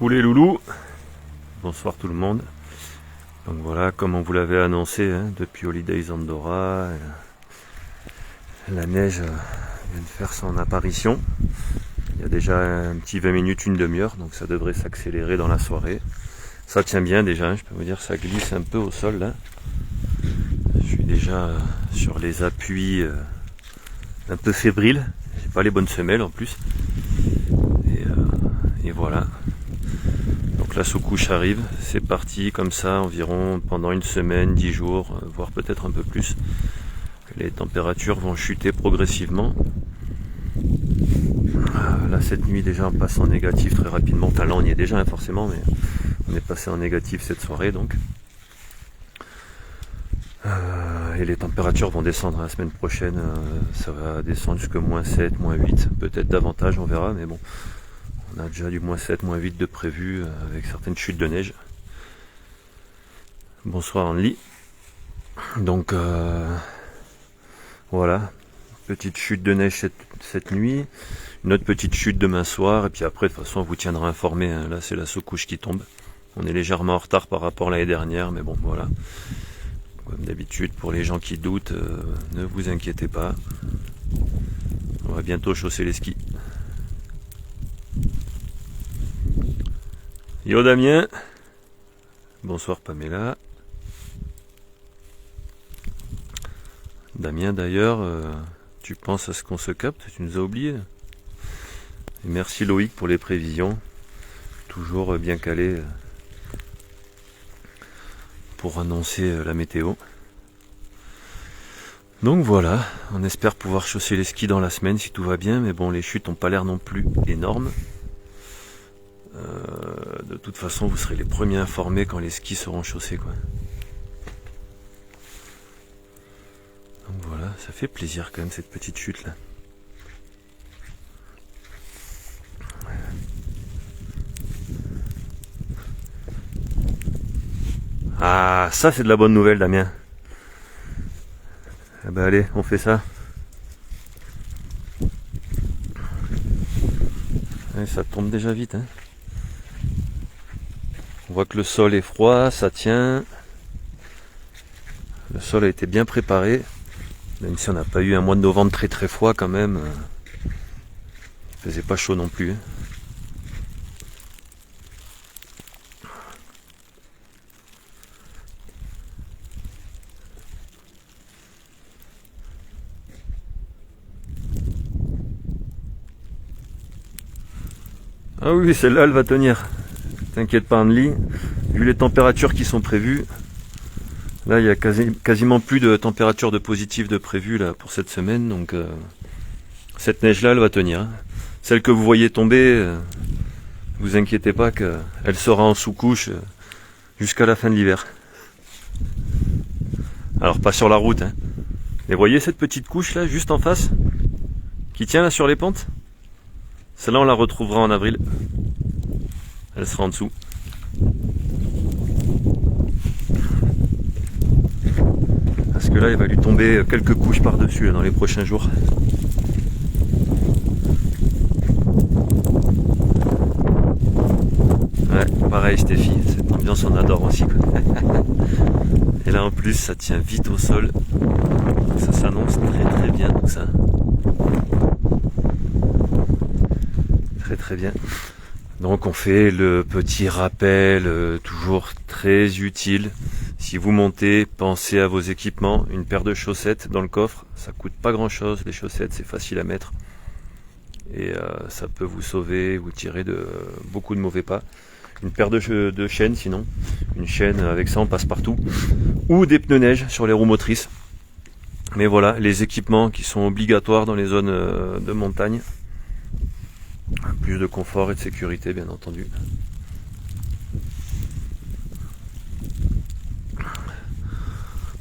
Coucou les loulous, bonsoir tout le monde. Donc voilà, comme on vous l'avait annoncé depuis Holidays Andorra, la neige vient de faire son apparition. Il y a déjà un petit 20 minutes, une demi-heure, donc ça devrait s'accélérer dans la soirée. Ça tient bien déjà, je peux vous dire, ça glisse un peu au sol là. Je suis déjà sur les appuis un peu fébrile, j'ai pas les bonnes semelles en plus. Et voilà. Donc la sous-couche arrive, c'est parti comme ça environ pendant une semaine, 10 jours, voire peut-être un peu plus. Les températures vont chuter progressivement. Là cette nuit déjà on passe en négatif très rapidement. Enfin là on y est déjà forcément, mais on est passé en négatif cette soirée donc. Et les températures vont descendre la semaine prochaine, ça va descendre jusqu'à -7, -8, peut-être davantage, on verra, mais bon. On a déjà du -7, -8 de prévu avec certaines chutes de neige. Bonsoir Anne-Lie. Donc voilà, petite chute de neige cette nuit, une autre petite chute demain soir, et puis après de toute façon on vous tiendra informé, hein. Là c'est la sous-couche qui tombe. On est légèrement en retard par rapport à l'année dernière, mais bon voilà. Comme d'habitude pour les gens qui doutent, ne vous inquiétez pas. On va bientôt chausser les skis. Yo Damien, bonsoir Pamela. Damien d'ailleurs, tu penses à ce qu'on se capte, tu nous as oublié. Et merci Loïc pour les prévisions, toujours bien calé pour annoncer la météo. Donc voilà, on espère pouvoir chausser les skis dans la semaine si tout va bien, mais bon les chutes n'ont pas l'air non plus énormes. De toute façon, vous serez les premiers informés quand les skis seront chaussés, quoi. Donc voilà, ça fait plaisir quand même cette petite chute là. Ah, ça c'est de la bonne nouvelle, Damien. Eh ben allez, on fait ça. Ouais, ça tombe déjà vite, hein. On voit que le sol est froid, ça tient. Le sol a été bien préparé. Même si on n'a pas eu un mois de novembre très très froid quand même. Il faisait pas chaud non plus. Ah oui, celle-là elle va tenir. T'inquiète pas Anne-Lie. Vu les températures qui sont prévues. Là, il y a quasiment plus de température de positive de prévu là pour cette semaine, donc cette neige-là, elle va tenir. Celle que vous voyez tomber, vous inquiétez pas qu'elle sera en sous-couche jusqu'à la fin de l'hiver. Alors pas sur la route, hein. Mais voyez cette petite couche là, juste en face, qui tient là sur les pentes. Celle-là, on la retrouvera en avril. Elle sera en dessous. Parce que là il va lui tomber quelques couches par-dessus dans les prochains jours. Ouais, pareil Stéphie, cette ambiance on adore aussi, quoi. Et là en plus ça tient vite au sol. Donc ça s'annonce très très bien tout ça. Très très bien. Donc on fait le petit rappel toujours très utile. Si vous montez, pensez à vos équipements. Une paire de chaussettes dans le coffre, ça coûte pas grand chose. Les chaussettes, c'est facile à mettre. Et ça peut vous sauver, vous tirer de beaucoup de mauvais pas. Une paire de chaînes sinon. Une chaîne, avec ça on passe partout. Ou des pneus neige sur les roues motrices. Mais voilà, les équipements qui sont obligatoires dans les zones de montagne. Plus de confort et de sécurité bien entendu.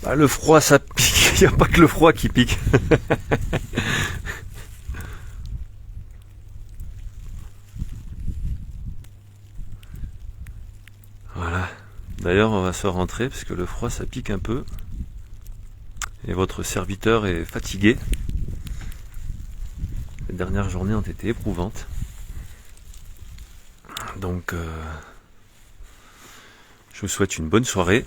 Bah, le froid ça pique, il n'y a pas que le froid qui pique. Voilà. D'ailleurs on va se rentrer parce que le froid ça pique un peu. Et votre serviteur est fatigué. Les dernières journées ont été éprouvantes. Donc je vous souhaite une bonne soirée.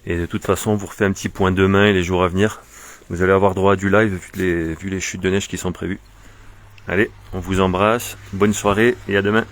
Et de toute façon, on vous refait un petit point demain et les jours à venir. Vous allez avoir droit à du live vu les chutes de neige qui sont prévues. Allez, on vous embrasse, bonne soirée et à demain.